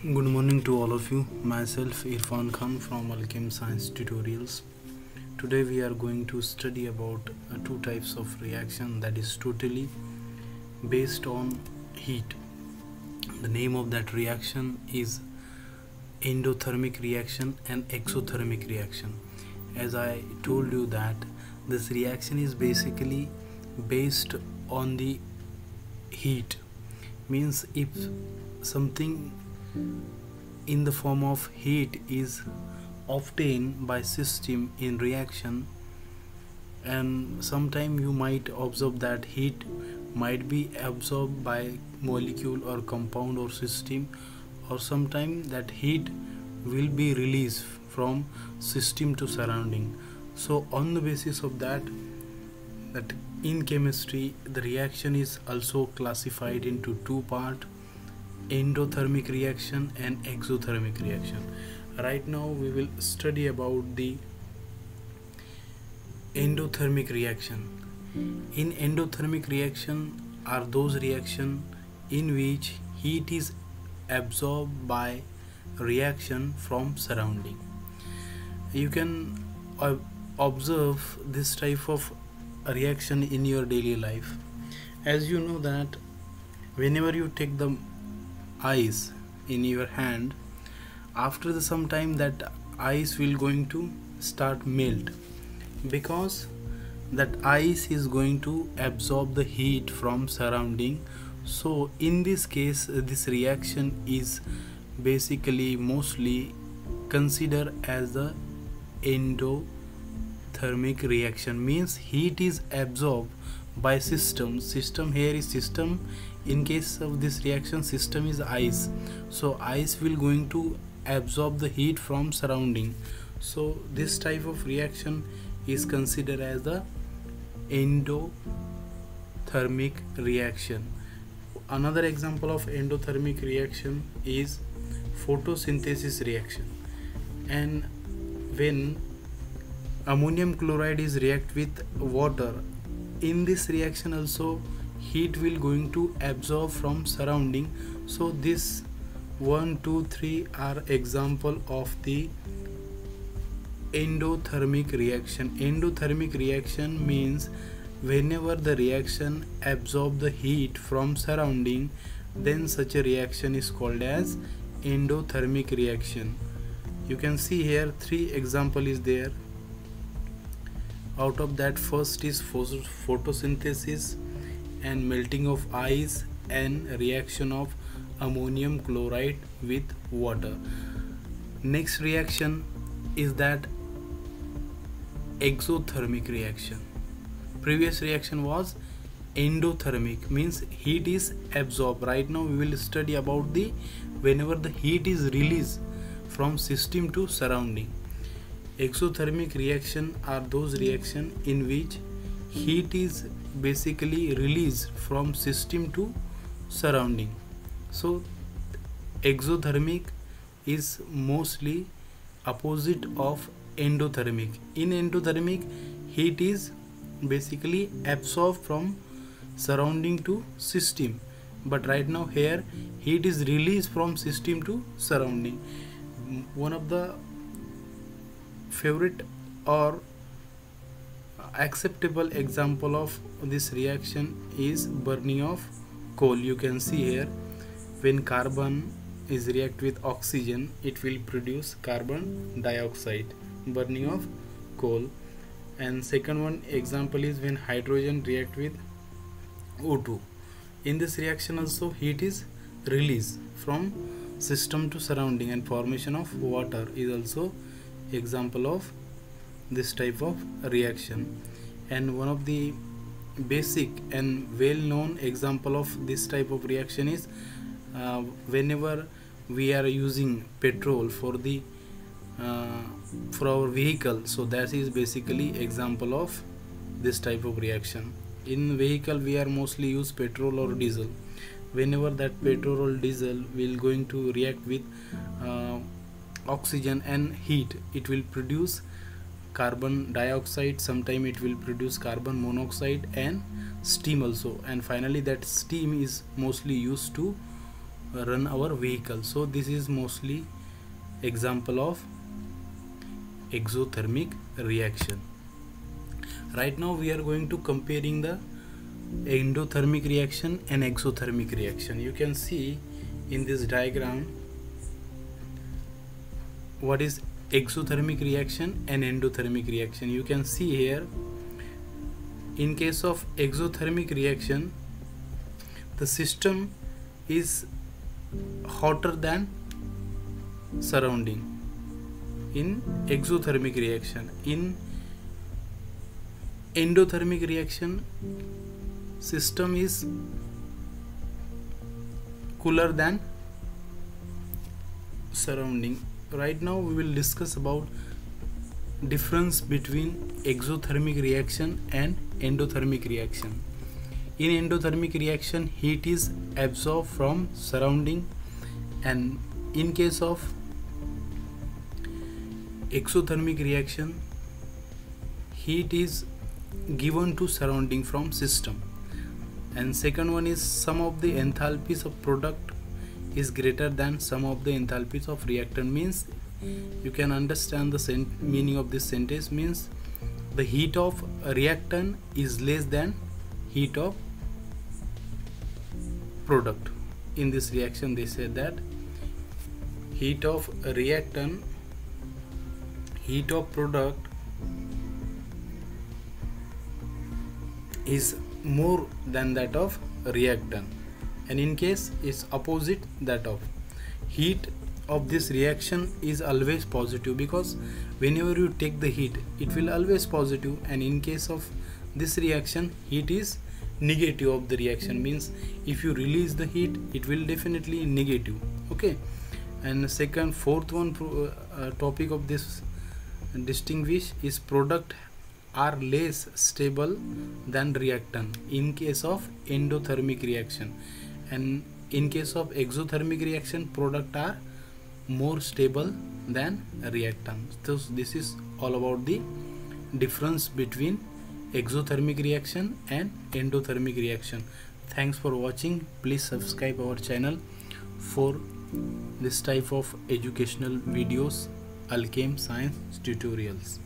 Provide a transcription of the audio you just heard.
Good morning to all of you. Myself Irfan Khan from Alchem Science Tutorials. Today we are going to study about two types of reaction that is totally based on heat. The name of that reaction is endothermic reaction and exothermic reaction. As I told you that this reaction is basically based on the heat. Means if something in the form of heat is obtained by system in reaction, and sometime you might observe that heat might be absorbed by molecule or compound or system, or sometime that heat will be released from system to surrounding. So on the basis of that in chemistry the reaction is also classified into two parts: endothermic reaction and exothermic reaction. Right now we will study about the endothermic reaction. In endothermic reaction are those reaction in which heat is absorbed by reaction from surrounding. You can observe this type of reaction in your daily life. As you know that whenever you take the ice in your hand, after some time that ice will going to start melt, because that ice is going to absorb the heat from surrounding. So in this case this reaction is basically mostly considered as the endothermic reaction. Means heat is absorbed by system here is system. In case of this reaction, system is ice, so ice will going to absorb the heat from surrounding. So this type of reaction is considered as the endothermic reaction. Another example of endothermic reaction is photosynthesis reaction. And when ammonium chloride is react with water, in this reaction also heat will going to absorb from surrounding. So this 1 2 3 are example of the endothermic reaction. Endothermic reaction means whenever the reaction absorb the heat from surrounding, then such a reaction is called as endothermic reaction. You can see here three example is there. Out of that, first is photosynthesis and melting of ice and reaction of ammonium chloride with water. Next reaction is that exothermic reaction. Previous reaction was endothermic, means heat is absorbed. Right now we will study about the whenever the heat is released from system to surrounding. Exothermic reaction are those reaction in which heat is basically released from system to surrounding. So exothermic is mostly opposite of endothermic. In endothermic, heat is basically absorbed from surrounding to system, but right now here heat is released from system to surrounding. One of the favorite or acceptable example of this reaction is burning of coal. You can see here when carbon is react with oxygen, it will produce carbon dioxide, burning of coal. And second one example is when hydrogen react with O2. In this reaction also heat is released from system to surrounding, and formation of water is also example of this type of reaction. And one of the basic and well known example of this type of reaction is whenever we are using petrol for the for our vehicle, so that is basically example of this type of reaction. In vehicle we are mostly use petrol or diesel. Whenever that petrol or diesel will going to react with oxygen and heat, it will produce carbon dioxide, sometime it will produce carbon monoxide and steam also, and finally that steam is mostly used to run our vehicle. So this is mostly example of exothermic reaction. Right now we are going to comparing the endothermic reaction and exothermic reaction. You can see in this diagram what is exothermic reaction and endothermic reaction. You can see here, in case of exothermic reaction, the system is hotter than surrounding. In exothermic reaction, in endothermic reaction, system is cooler than surrounding. Right now we will discuss about difference between exothermic reaction and endothermic reaction. In endothermic reaction, heat is absorbed from surrounding, and in case of exothermic reaction, heat is given to surrounding from system. And second one is sum of the enthalpies of product is greater than sum of the enthalpies of reactant. Means you can understand the meaning of this sentence, means the heat of a reactant is less than heat of product. In this reaction they say that heat of a reactant, heat of product is more than that of reactant, and in case is opposite that of. Heat of this reaction is always positive, because whenever you take the heat it will always positive, and in case of this reaction heat is negative of the reaction, means if you release the heat it will definitely negative. Okay, and fourth one topic of this distinguish is product are less stable than reactant in case of endothermic reaction, and in case of exothermic reaction product are more stable than reactant. So this is all about the difference between exothermic reaction and endothermic reaction. Thanks for watching. Please subscribe our channel for this type of educational videos, Alchem Science tutorials.